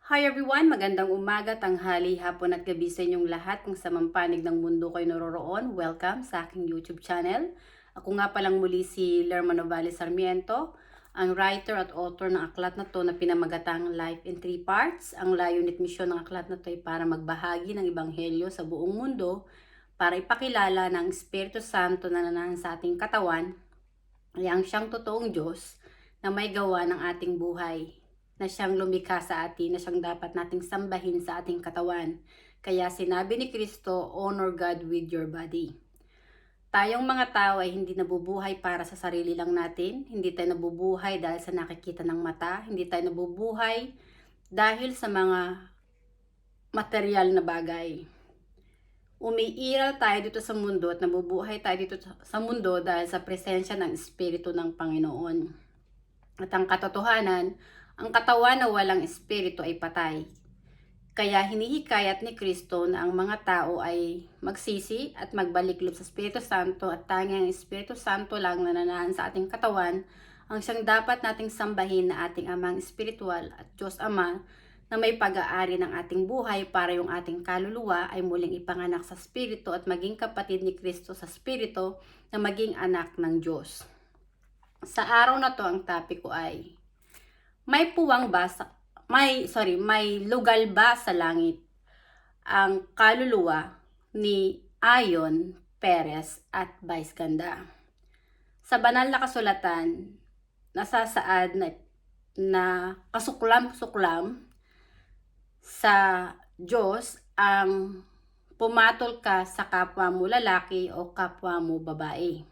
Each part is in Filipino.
Hi everyone! Magandang umaga, tanghali, hapon at gabi sa inyong lahat kung sa mampanig ng mundo kayo naroroon. Welcome sa aking YouTube channel. Ako nga palang muli si Lerma Novales Sarmiento, ang writer at author ng aklat na to na pinamagatang Life in 3 Parts. Ang layunin at misyon ng aklat na to ay para magbahagi ng ebanghelyo sa buong mundo, para ipakilala ng Espiritu Santo na nanahan sa ating katawan, ay ang siyang totoong Diyos na may gawa ng ating buhay, na siyang lumikha sa atin, na siyang dapat nating sambahin sa ating katawan. Kaya sinabi ni Kristo, honor God with your body. Tayong mga tao ay hindi nabubuhay para sa sarili lang natin. Hindi tayo nabubuhay dahil sa nakikita ng mata. Hindi tayo nabubuhay dahil sa mga material na bagay. Umiiral tayo dito sa mundo at nabubuhay tayo dito sa mundo dahil sa presensya ng Espiritu ng Panginoon. At ang katotohanan, ang katawan na walang espiritu ay patay. Kaya hinihikayat ni Kristo na ang mga tao ay magsisi at magbalik loob sa Espiritu Santo, at tanging ang Espiritu Santo lang na nananahan sa ating katawan ang siyang dapat nating sambahin na ating Amang Espiritual at Diyos Ama na may pag-aari ng ating buhay, para yung ating kaluluwa ay muling ipanganak sa Espiritu at maging kapatid ni Kristo sa Espiritu, na maging anak ng Diyos. Sa araw na to, ang topic ko ay may lugal ba sa langit ang kaluluwa ni Ayon Perez at Vice Ganda? Sa banal na kasulatan, nasasaad na kasuklam-suklam sa Diyos ang pumatol ka sa kapwa mo lalaki o kapwa mo babae.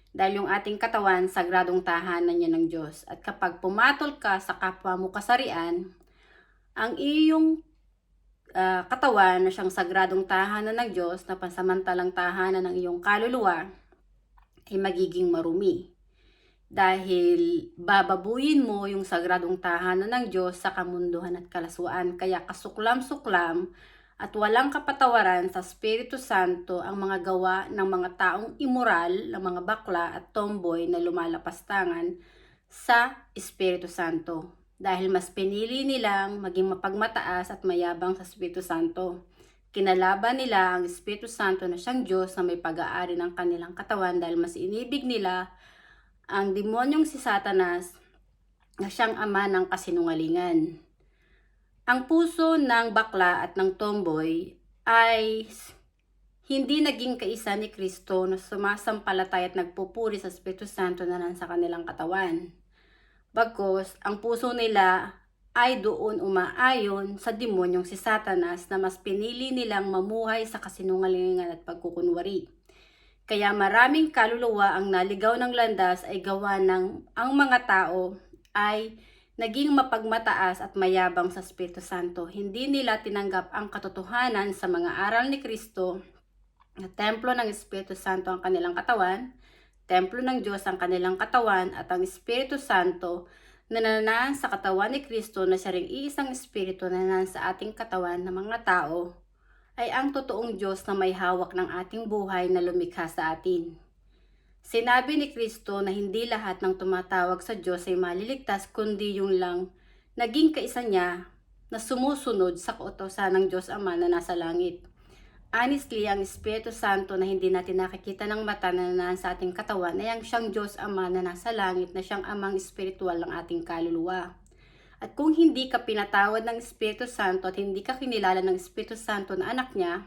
Dahil yung ating katawan, sagradong tahanan niya ng Diyos. At kapag pumatol ka sa kapwa mo kasarian, ang iyong katawan na siyang sagradong tahanan ng Diyos, na pansamantalang tahanan ng iyong kaluluwa, ay magiging marumi. Dahil bababuyin mo yung sagradong tahanan ng Diyos sa kamunduhan at kalaswaan. Kaya kasuklam-suklam at walang kapatawaran sa Espiritu Santo ang mga gawa ng mga taong immoral, ng mga bakla at tomboy na lumalapastangan sa Espiritu Santo. Dahil mas pinili nilang maging mapagmataas at mayabang sa Espiritu Santo. Kinalaban nila ang Espiritu Santo na siyang Diyos na may pag-aari ng kanilang katawan, dahil mas inibig nila ang demonyong si Satanas na siyang ama ng kasinungalingan. Ang puso ng bakla at ng tomboy ay hindi naging kaisa ni Kristo, na sumasampalataya at nagpupuri sa Espiritu Santo na nasa kanilang katawan. Bagkus, ang puso nila ay doon umaayon sa demonyong si Satanas, na mas pinili nilang mamuhay sa kasinungalingan at pagkukunwari. Kaya maraming kaluluwa ang naligaw ng landas ay gawa ng ang mga tao ay naging mapagmataas at mayabang sa Espiritu Santo. Hindi nila tinanggap ang katotohanan sa mga aral ni Kristo na templo ng Espiritu Santo ang kanilang katawan, templo ng Diyos ang kanilang katawan, at ang Espiritu Santo na nananahan sa katawan ni Kristo, na siya ring iisang Espiritu na nananahan sa ating katawan ng mga tao, ay ang totoong Diyos na may hawak ng ating buhay na lumikha sa atin. Sinabi ni Kristo na hindi lahat ng tumatawag sa Diyos ay maliligtas, kundi yung lang naging kaisa niya na sumusunod sa kautusan ng Diyos Ama na nasa langit. Honestly, ang Espiritu Santo na hindi natin nakikita ng mata na nananahan sa ating katawan ay ang siyang Diyos Ama na nasa langit, na siyang amang espiritual ng ating kaluluwa. At kung hindi ka pinatawad ng Espiritu Santo at hindi ka kinilala ng Espiritu Santo na anak niya,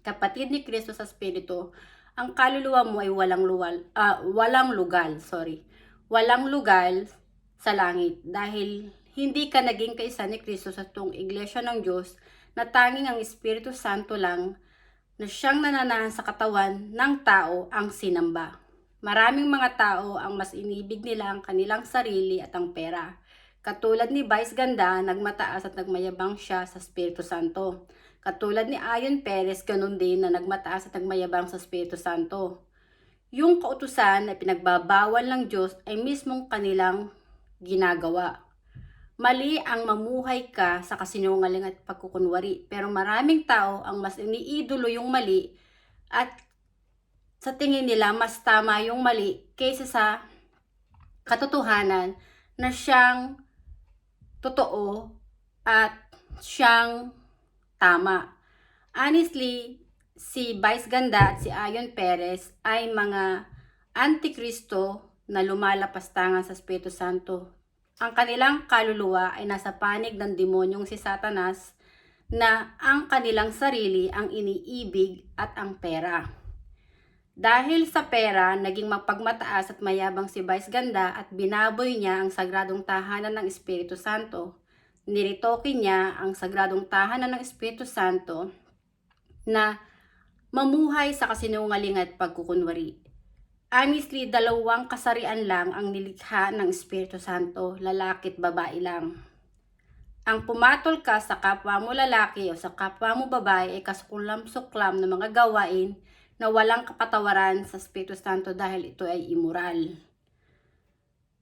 kapatid ni Kristo sa Espiritu, ang kaluluwa mo ay walang lugal sa langit, dahil hindi ka naging kaisa ni Kristo sa tuong iglesia ng Diyos, na tanging ang Espiritu Santo lang na siyang nananahan sa katawan ng tao ang sinamba. Maraming mga tao ang mas inibig nila ang kanilang sarili at ang pera. Katulad ni Vice Ganda, nagmataas at nagmayabang siya sa Espiritu Santo. Katulad ni Ayon Perez, ganun din na nagmataas at nagmayabang sa Espiritu Santo. Yung kautusan na pinagbabawal ng Diyos ay mismong kanilang ginagawa. Mali ang mamuhay ka sa kasinungalingan at pagkukunwari, pero maraming tao ang mas iniidolo yung mali, at sa tingin nila mas tama yung mali kaysa sa katotohanan na siyang totoo at siyang tama. Honestly, si Vice Ganda at si Ayon Perez ay mga antikristo na lumalapastangan sa Espiritu Santo. Ang kanilang kaluluwa ay nasa panig ng demonyong si Satanas na ang kanilang sarili ang iniibig at ang pera. Dahil sa pera, naging mapagmataas at mayabang si Vice Ganda at binaboy niya ang sagradong tahanan ng Espiritu Santo. Niritoke niya ang sagradong tahanan ng Espiritu Santo na mamuhay sa kasinungalingan at pagkukunwari. Honestly, 2 kasarian lang ang nilikha ng Espiritu Santo, lalaki at babae lang. Ang pumatol ka sa kapwa mo lalaki o sa kapwa mo babae ay kasuklam-suklam ng mga gawain na walang kapatawaran sa Espiritu Santo dahil ito ay immoral.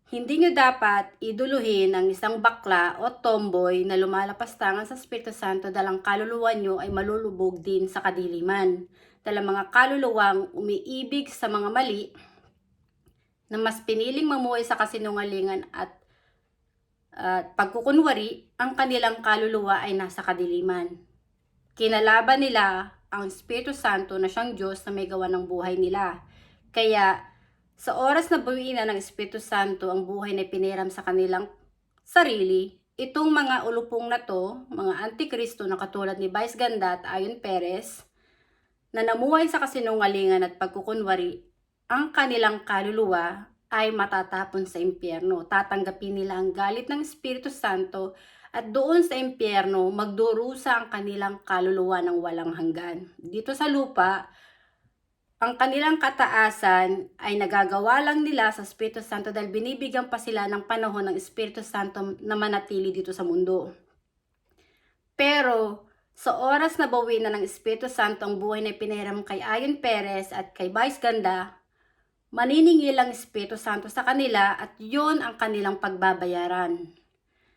Hindi nyo dapat iduluhin ang isang bakla o tomboy na lumalapastangan sa Espiritu Santo dahil ang kaluluwa nyo ay malulubog din sa kadiliman. Dahil ang mga kaluluwang umiibig sa mga mali na mas piniling mamuhay sa kasinungalingan at pagkukunwari, ang kanilang kaluluwa ay nasa kadiliman. Kinalaban nila ang Espiritu Santo na siyang Diyos na may gawa ng buhay nila. Kaya sa oras na buwiin na ng Espiritu Santo ang buhay na piniram sa kanilang sarili, itong mga ulupong na to, mga antikristo na katulad ni Vice Ganda at Ayon Perez, na namuhay sa kasinungalingan at pagkukunwari, ang kanilang kaluluwa ay matatapon sa impyerno. Tatanggapin nila ang galit ng Espiritu Santo at doon sa impyerno magdurusa ang kanilang kaluluwa ng walang hanggan. Dito sa lupa, ang kanilang kataasan ay nagagawa lang nila sa Espiritu Santo dahil binibigyan pa sila ng panahon ng Espiritu Santo na manatili dito sa mundo. Pero sa oras na bawi na ng Espiritu Santo ang buhay na pinahiram kay Ayon Perez at kay Vice Ganda, maniningil ang Espiritu Santo sa kanila at yun ang kanilang pagbabayaran.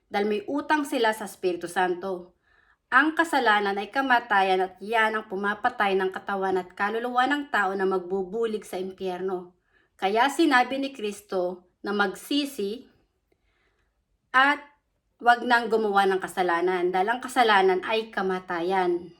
Dahil may utang sila sa Espiritu Santo. Ang kasalanan ay kamatayan at yan ang pumapatay ng katawan at kaluluwa ng tao na magbubulig sa impyerno. Kaya sinabi ni Kristo na magsisi at wag nang gumawa ng kasalanan dahil ang kasalanan ay kamatayan.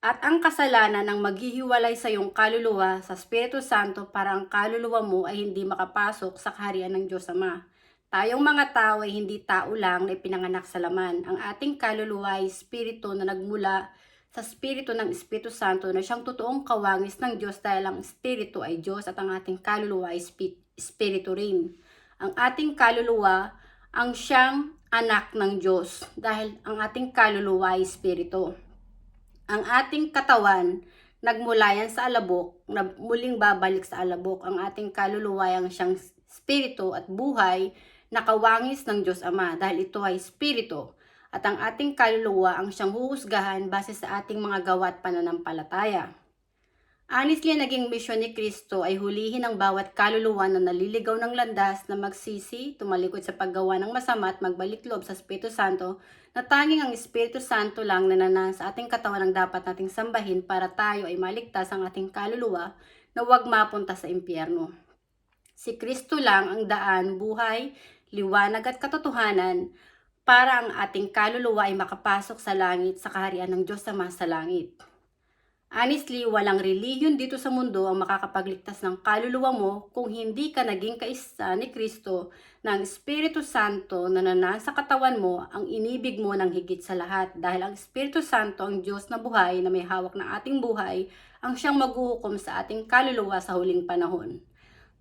At ang kasalanan ang maghihiwalay sa iyong kaluluwa sa Espiritu Santo para ang kaluluwa mo ay hindi makapasok sa kaharian ng Diyos Ama. Tayong mga tao ay hindi tao lang na ipinanganak sa laman. Ang ating kaluluwa ay espiritu na nagmula sa espiritu ng Espiritu Santo na siyang totoong kawangis ng Diyos dahil ang espiritu ay Diyos at ang ating kaluluwa ay espiritu rin. Ang ating kaluluwa ang siyang anak ng Diyos dahil ang ating kaluluwa ay espiritu. Ang ating katawan, nagmula yan sa alabok, na muling babalik sa alabok. Ang ating kaluluwa ay ang siyang espiritu at buhay na kawangis ng Diyos Ama dahil ito ay espiritu at ang ating kaluluwa ang siyang huhusgahan base sa ating mga gawa at pananampalataya. Honestly, naging misyon ni Kristo ay hulihin ang bawat kaluluwa na naliligaw ng landas na magsisi, tumalikod sa paggawa ng masama at magbalik loob sa Espiritu Santo na tanging ang Espiritu Santo lang na sa ating katawan ang dapat nating sambahin para tayo ay maligtas ang ating kaluluwa na huwag mapunta sa impyerno. Si Kristo lang ang daan, buhay, liwanag at katotohanan para ang ating kaluluwa ay makapasok sa langit sa kaharian ng Diyos Ama sa langit. Honestly, walang relihiyon dito sa mundo ang makakapagligtas ng kaluluwa mo kung hindi ka naging kaisa ni Kristo ng Espiritu Santo na nasa katawan mo ang inibig mo ng higit sa lahat dahil ang Espiritu Santo ang Diyos na buhay na may hawak ng ating buhay ang siyang maghuhukom sa ating kaluluwa sa huling panahon.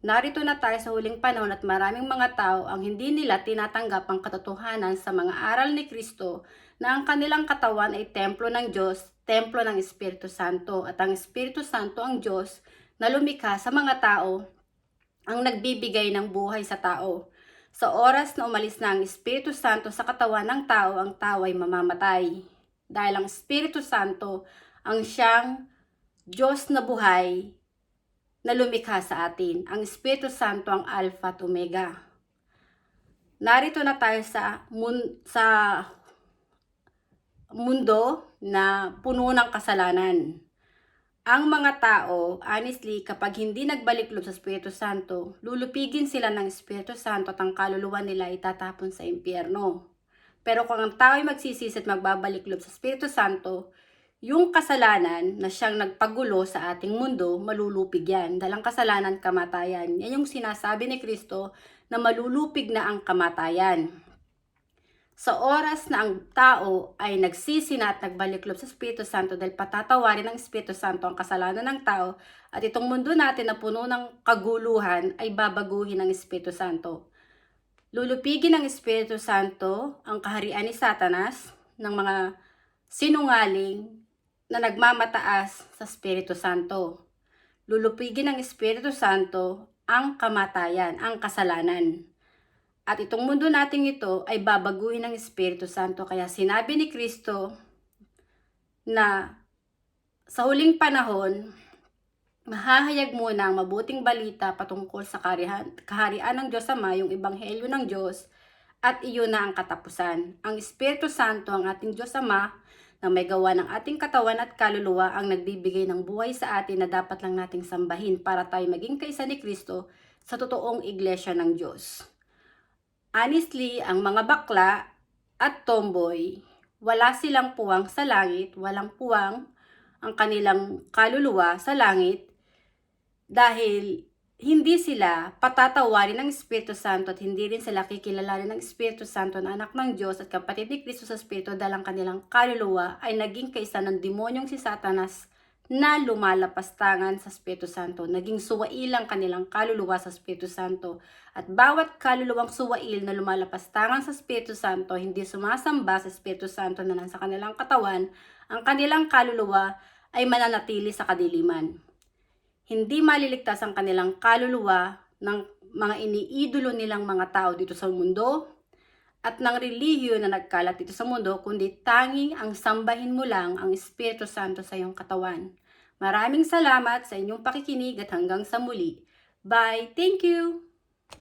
Narito na tayo sa huling panahon at maraming mga tao ang hindi nila tinatanggap ang katotohanan sa mga aral ni Kristo na ang kanilang katawan ay templo ng Diyos, templo ng Espiritu Santo at ang Espiritu Santo ang Diyos na lumikha sa mga tao ang nagbibigay ng buhay sa tao. Sa oras na umalis na ang Espiritu Santo sa katawan ng tao, ang tao ay mamamatay. Dahil ang Espiritu Santo ang siyang Diyos na buhay na lumikha sa atin. Ang Espiritu Santo ang Alpha at Omega. Narito na tayo sa mundo na puno ng kasalanan. Ang mga tao, honestly, kapag hindi nagbalik loob sa Espiritu Santo, lulupigin sila ng Espiritu Santo at ang kaluluwa nila itatapon sa impyerno. Pero kung ang tao ay magsisisi at magbabalik loob sa Espiritu Santo, yung kasalanan na siyang nagpagulo sa ating mundo, malulupig yan. Dahil ang kasalanan, kamatayan. Yan yung sinasabi ni Kristo na malulupig na ang kamatayan. Sa oras na ang tao ay nagsisi na at nagbalik loob sa Espiritu Santo dahil patatawarin ng Espiritu Santo ang kasalanan ng tao at itong mundo natin na puno ng kaguluhan ay babaguhin ng Espiritu Santo. Lulupigin ng Espiritu Santo ang kaharian ni Satanas ng mga sinungaling na nagmamataas sa Espiritu Santo. Lulupigin ng Espiritu Santo ang kamatayan, ang kasalanan. At itong mundo nating ito ay babaguhin ng Espiritu Santo. Kaya sinabi ni Kristo na sa huling panahon, mahahayag muna ang mabuting balita patungkol sa kaharian ng Diyos Ama, yung Ebanghelyo ng Diyos, at iyon na ang katapusan. Ang Espiritu Santo, ang ating Diyos Ama, na may gawa ng ating katawan at kaluluwa, ang nagbibigay ng buhay sa atin na dapat lang nating sambahin para tayo maging kaisa ni Kristo sa totoong iglesia ng Diyos. Honestly, ang mga bakla at tomboy, wala silang puwang sa langit, walang puwang ang kanilang kaluluwa sa langit dahil hindi sila patatawarin ng Espiritu Santo at hindi rin sila kikilalanin ng Espiritu Santo na anak ng Diyos at kapatid ni Kristo sa Espiritu dahil ang kanilang kaluluwa ay naging kaisa ng demonyong si Satanas na lumalapastangan sa Espiritu Santo. Naging suwail ang kanilang kaluluwa sa Espiritu Santo. At bawat kaluluwang suwail na lumalapastangan sa Espiritu Santo, hindi sumasamba sa Espiritu Santo na nasa kanilang katawan, ang kanilang kaluluwa ay mananatili sa kadiliman. Hindi maliligtas ang kanilang kaluluwa ng mga iniidolo nilang mga tao dito sa mundo at ng relihiyon na nagkalat dito sa mundo, kundi tanging ang sambahin mo lang ang Espiritu Santo sa iyong katawan. Maraming salamat sa inyong pakikinig at hanggang sa muli. Bye! Thank you!